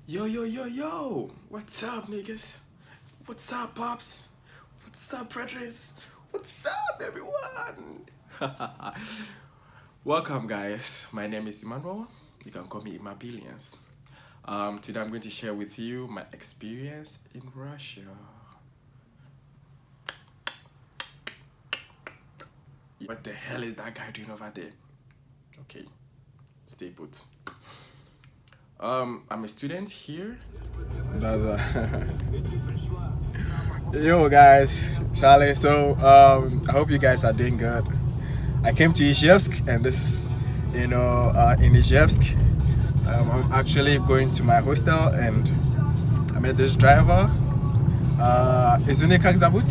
Yo, yo, yo, yo! What's up, niggas? What's up, pops? What's up, brothers? What's up, everyone? Welcome, guys. My name is Emmanuel. You can call me Imabilians. Today I'm going to share with you my experience in Russia. What the hell is that guy doing over there? Okay, stay put. I'm a student here. Yo guys, Charlie. So I hope you guys are doing good. I came to Izhevsk, and this is, in Izhevsk. I'm actually going to my hostel, and I met this driver. Izune как зовут?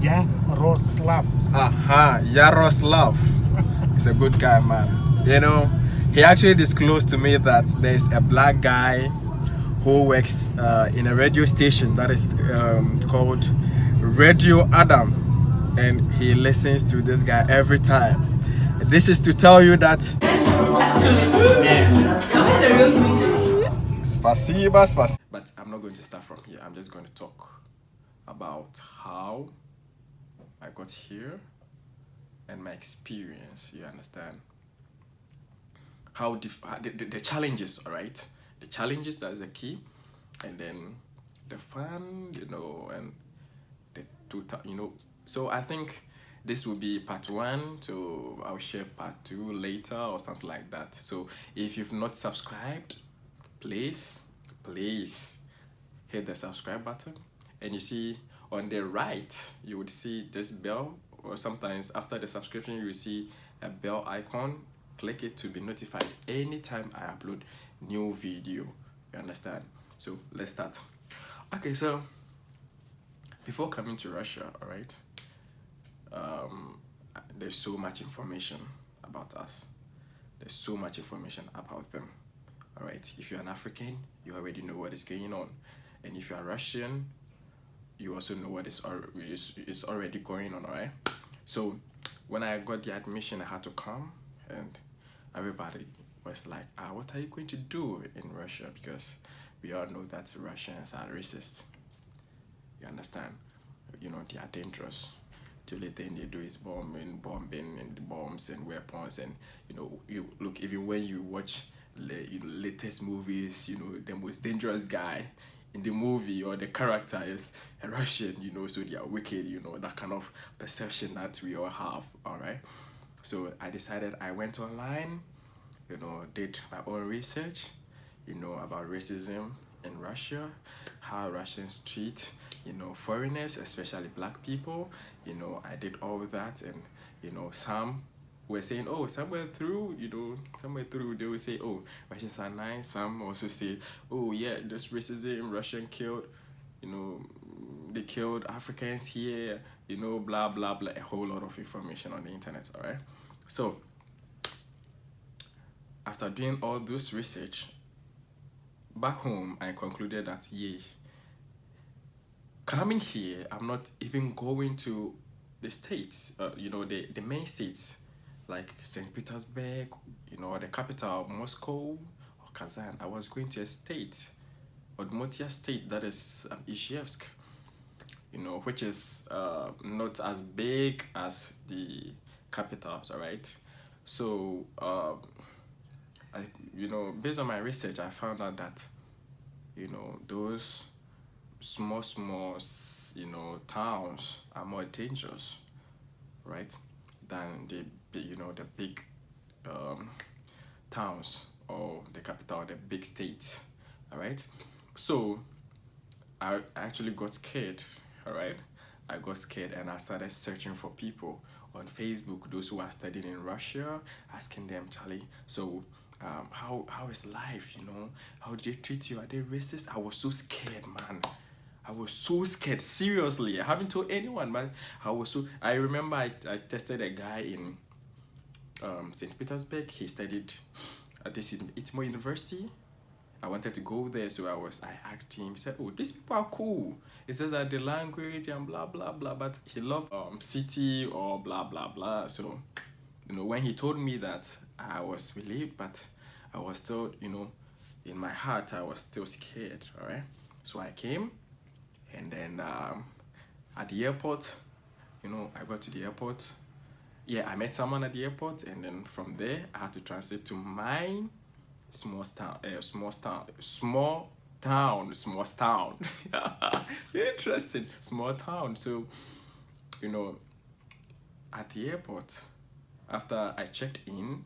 Yaroslav. Aha, Yaroslav. He's a good guy, man. He actually disclosed to me that there's a black guy who works in a radio station that is called Radio Adam, and he listens to this guy every time. This is to tell you that Spasiba, spasiba. But I'm not going to start from here. I'm just going to talk about how I got here and my experience. You understand? How the challenges, all right? The challenges, that's the key, and then the fun, and the total, So I think this will be part one. So I'll share part two later or something like that. So if you've not subscribed, please hit the subscribe button, and you see on the right you would see this bell, or sometimes after the subscription you will see a bell icon. Click it to be notified anytime I upload new video. You understand? So let's start. Okay, so before coming to Russia, all right, there's so much information about us. There's so much information about them. All right, if you're an African, you already know what is going on, and if you're Russian, you also know what is already going on. All right. So when I got the admission, I had to come, and everybody was like, what are you going to do in Russia? Because we all know that Russians are racist. You understand? They are dangerous. The only thing they do is bombing, and bombs and weapons. And, you look, even when you watch latest movies, the most dangerous guy in the movie or the character is a Russian, so they are wicked, that kind of perception that we all have, all right? So I decided, I went online, did my own research, about racism in Russia, how Russians treat, foreigners, especially black people. I did all of that, and, some were saying, oh, somewhere through they will say, oh, Russians are nice. Some also say, oh yeah, this racism, Russian killed, they killed Africans here, blah blah blah, a whole lot of information on the internet. All right. So after doing all this research back home, I concluded that, yeah, coming here, I'm not even going to the states, the main states like St. Petersburg, the capital, Moscow or Kazan. I was going to a state, Udmurtia state, that is Izhevsk, which is not as big as the capitals, all right? So, based on my research, I found out that, those small, towns are more dangerous, right, than the big towns or the capital, the big states, all right? So I actually got scared, all right? I got scared, and I started searching for people on Facebook, those who are studying in Russia, asking them, Charlie, so how is life, How do they treat you? Are they racist? I was so scared, man. I was so scared, seriously. I haven't told anyone, but I remember I tested a guy in St. Petersburg. He studied at this Itmo University. I wanted to go there, so I asked him. He said, oh, these people are cool. He says that the language and blah blah blah, but he loved city or blah blah blah. So when he told me that, I was relieved, but I was still in my heart, I was still scared, all right? So I came, and then at the airport, I got to the airport. Yeah, I met someone at the airport, and then from there, I had to transit to my small town. Interesting, small town. So, at the airport, after I checked in,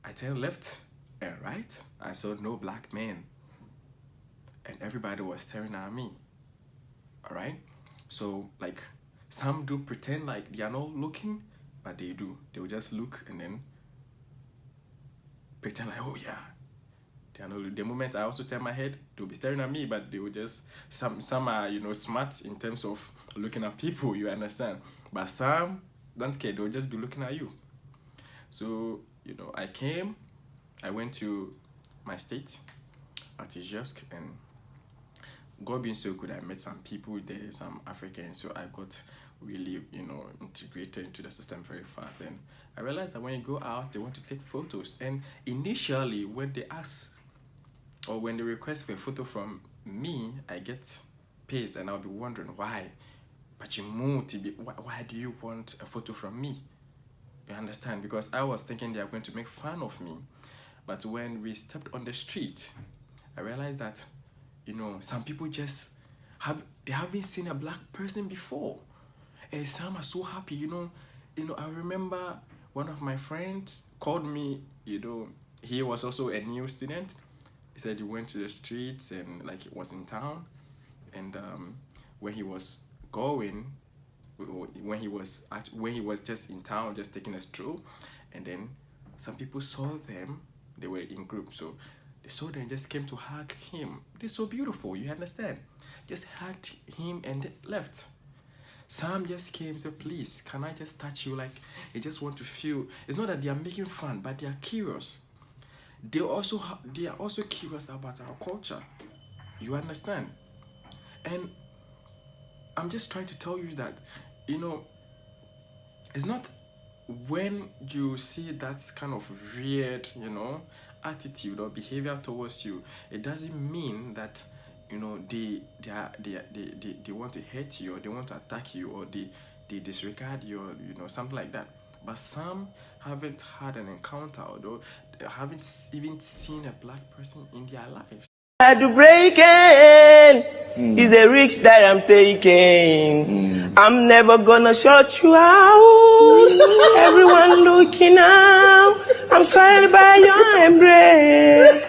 I turned left and right. I saw no black men, and everybody was staring at me. All right. So like, some do pretend like they are not looking, but they do. They will just look and then pretend like, oh yeah, they are not. The moment I also turn my head, they'll be staring at me, but they will just some are smart in terms of looking at people. You understand? But some don't care. They'll just be looking at you. So I went to my state at Ijevsk, and God being so good, I met some people there, some Africans, so I got really, integrated into the system very fast. And I realized that when you go out, they want to take photos. And initially, when they ask or when they request for a photo from me, I get pissed, and I'll be wondering why. But why do you want a photo from me? You understand? Because I was thinking they are going to make fun of me. But when we stepped on the street, I realized that, some people just they haven't seen a black person before. And some are so happy, I remember one of my friends called me, he was also a new student. He said he went to the streets and like he was in town. And when he was going, when he was just in town, just taking a stroll, and then some people saw them. They were in groups, so they saw them, just came to hug him. They're so beautiful, you understand? Just hugged him and left. Some just came and said, please, can I just touch you? Like, they just want to feel. It's not that they are making fun, but they are curious. They are also curious about our culture. You understand? And I'm just trying to tell you that, it's not when you see that kind of weird, attitude or behavior towards you, it doesn't mean that, they want to hurt you, or they want to attack you, or they disregard you, or something like that. But some haven't had an encounter, or they haven't even seen a black person in their lives. To breaking is a risk that I'm taking. I'm never gonna shut you out. Everyone looking out. I'm surrounded by your embrace.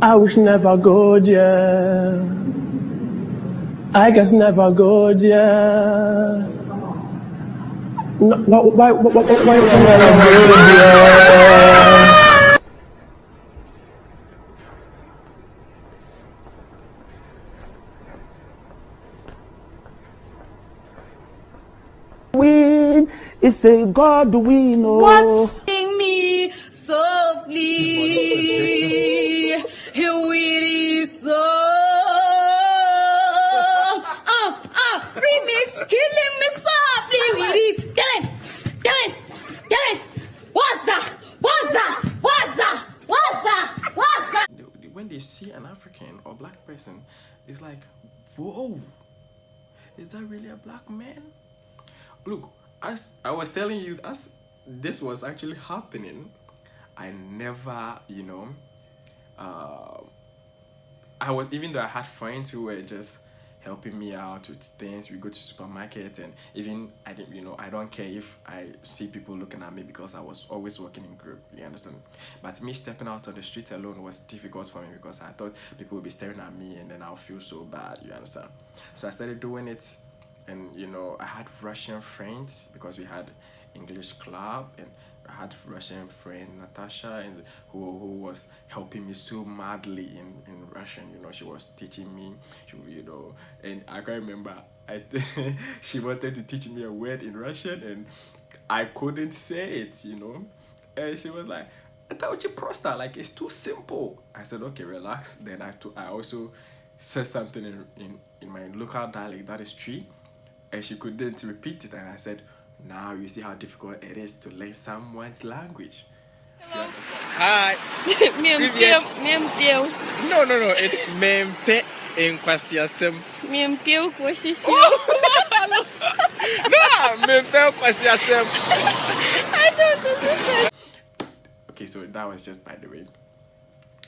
I wish never go there. I guess never go there. No, why never go there? It's a God we know. What? Sing me softly, it is so. Remix, killing me softly, it is. Tell it. What's that? When they see an African or black person, it's like, whoa, is that really a black man? Look, as I was telling you, as this was actually happening, I never, even though I had friends who were just helping me out with things, we go to supermarket, and even I didn't, I don't care if I see people looking at me because I was always working in group, you understand? But me stepping out on the street alone was difficult for me because I thought people would be staring at me and then I'll feel so bad, you understand? So I started doing it. And I had Russian friends because we had English club, and I had Russian friend Natasha, and who was helping me so madly in Russian. She was teaching me, and I can remember she wanted to teach me a word in Russian, and I couldn't say it, and she was like, "It's prosta, like it's too simple." I said, "Okay, relax." Then I also said something in my local dialect, that is tree. And she couldn't repeat it, and I said, now you see how difficult it is to learn someone's language. You understand? Hi. Miempeu. No. It's Mempe in Kwasiasem. Miempeu kwashishi. No, Mempe Kwasiasem. I don't understand. Okay, so that was just by the way.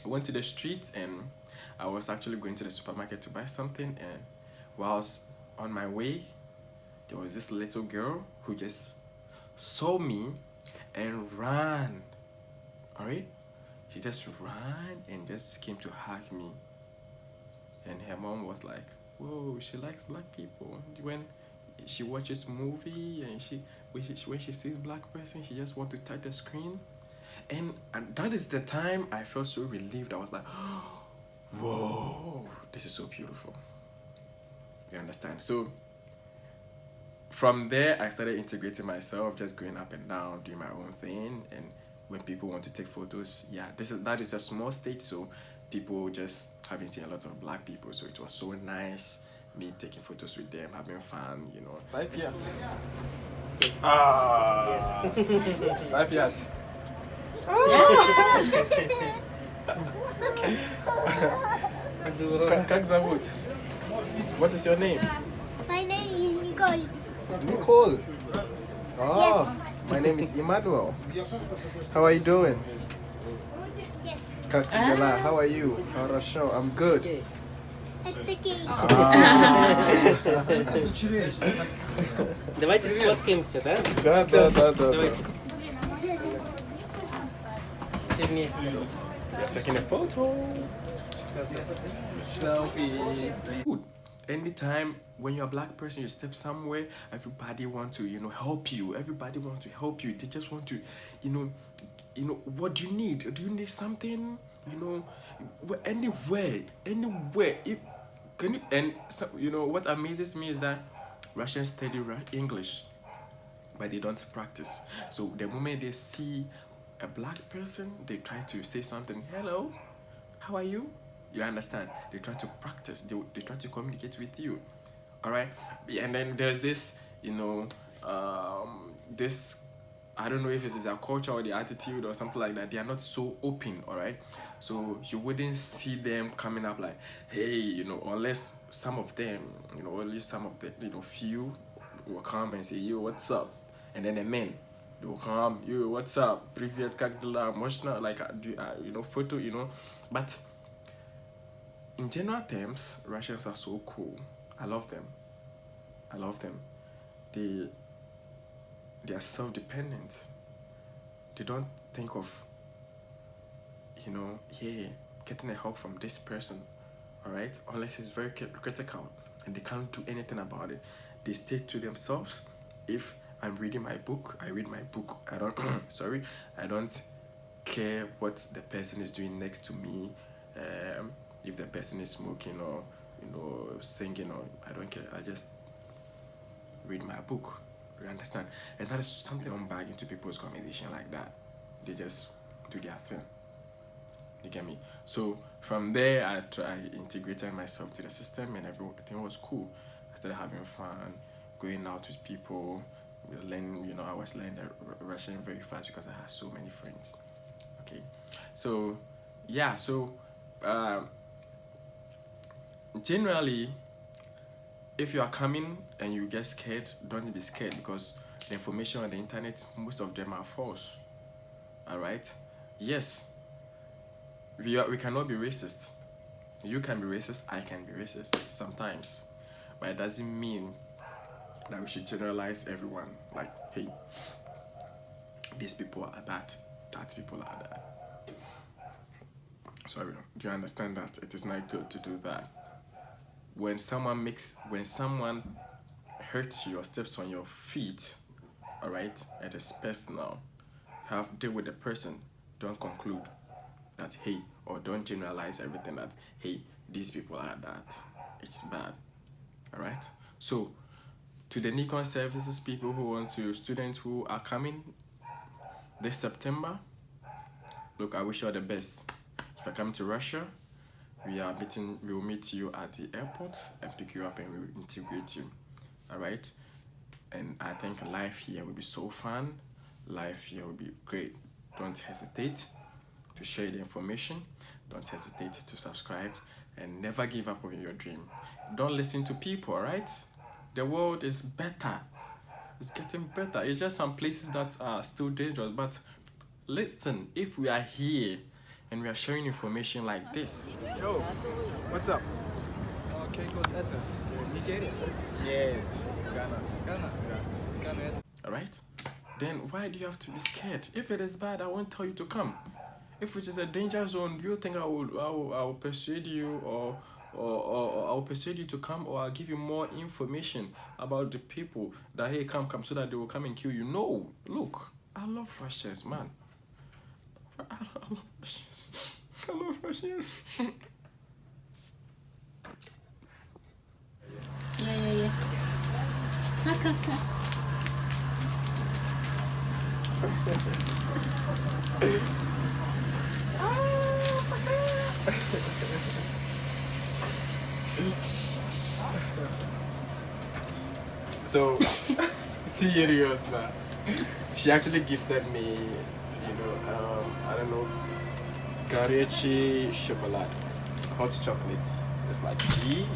I went to the streets and I was actually going to the supermarket to buy something, and whilst on my way, there was this little girl who just saw me and ran. Alright? She just ran and just came to hug me. And her mom was like, whoa, she likes black people. When she watches movie and when she sees black person, she just want to touch the screen. And that is the time I felt so relieved. I was like, whoa, this is so beautiful. You understand? So from there, I started integrating myself, just going up and down, doing my own thing. And when people want to take photos, that is a small state, so people just haven't seen a lot of black people. So it was so nice me taking photos with them, having fun, you know. Life yacht. Yes. Life yacht. Как зовут? What is your name? My name is Nicole. Nicole. Oh, Yes. my name is Emmanuel. How are you doing? Yes. Как дела? How are you? Хорошо, I'm good. It's okay. Давайте сфоткаемся, да? Да. Все вместе. You're taking a photo. Selfie. Good. Anytime when you're a black person, you step somewhere, everybody want to, help you. Everybody want to help you. They just want to, what do you need? Do you need something? Anywhere. If can you and so, what amazes me is that Russians study English, but they don't practice. So the moment they see a black person, they try to say something. Hello, how are you? You understand? They try to practice. They try to communicate with you. All right. And then there's this, this. I don't know if it is a culture or the attitude or something like that. They are not so open. All right. So you wouldn't see them coming up like, hey, unless some of them, only some of the, few will come and say, yo, what's up? And then the men, they will come, yo, what's up? Привет, как дела? Можно, like, photo, But in general terms, Russians are so cool. I love them. They are self-dependent. They don't think of, getting a help from this person, all right? Unless it's very critical and they can't do anything about it. They stay to themselves. If I'm reading my book, I read my book. I don't, I don't care what the person is doing next to me. If the person is smoking or, singing, or I don't care. I just read my book. You understand? And that is something I'm back into people's conversation like that. They just do their thing. You get me? So from there, I integrated myself to the system, and everything was cool. I started having fun, going out with people, learning. I was learning Russian very fast because I had so many friends. Okay, so yeah, generally, if you are coming and you get scared, don't be scared, because the information on the internet, most of them are false. All right? Yes, we cannot be racist. You can be racist, I can be racist sometimes, but it doesn't mean that we should generalize everyone. Like, hey, these people are that people are that. Sorry, do you understand that? It is not good to do that. When someone hurts you or steps on your feet, all right, it is personal. Have to deal with the person. Don't conclude that, hey, or don't generalize everything that, hey, these people are that. It's bad. All right. So, to the Nikon services people students who are coming this September, look, I wish you all the best. If I come to Russia, we will meet you at the airport and pick you up, and we will integrate you. All right. And I think life here will be so fun. Life here will be great. Don't hesitate. to share the information. Don't hesitate to subscribe and never give up on your dream. Don't listen to people, alright? The world is better. It's getting better. It's just some places that are still dangerous. But listen, if we are here and we are sharing information like this. Yo, what's up? Okay, good. Nigeria. Yeah, Ghana. Ghana. alright? Then why do you have to be scared? If it is bad, I won't tell you to come. If it is a danger zone, do you think I will persuade you or I'll persuade you to come, or I'll give you more information about the people that, hey, come so that they will come and kill you? No, look, I love Russians, man. I love Russians. I love Russians. Yeah. Kaka. So, serious now. She actually gifted me, I don't know, Garechi chocolate, hot chocolates. It's like tea,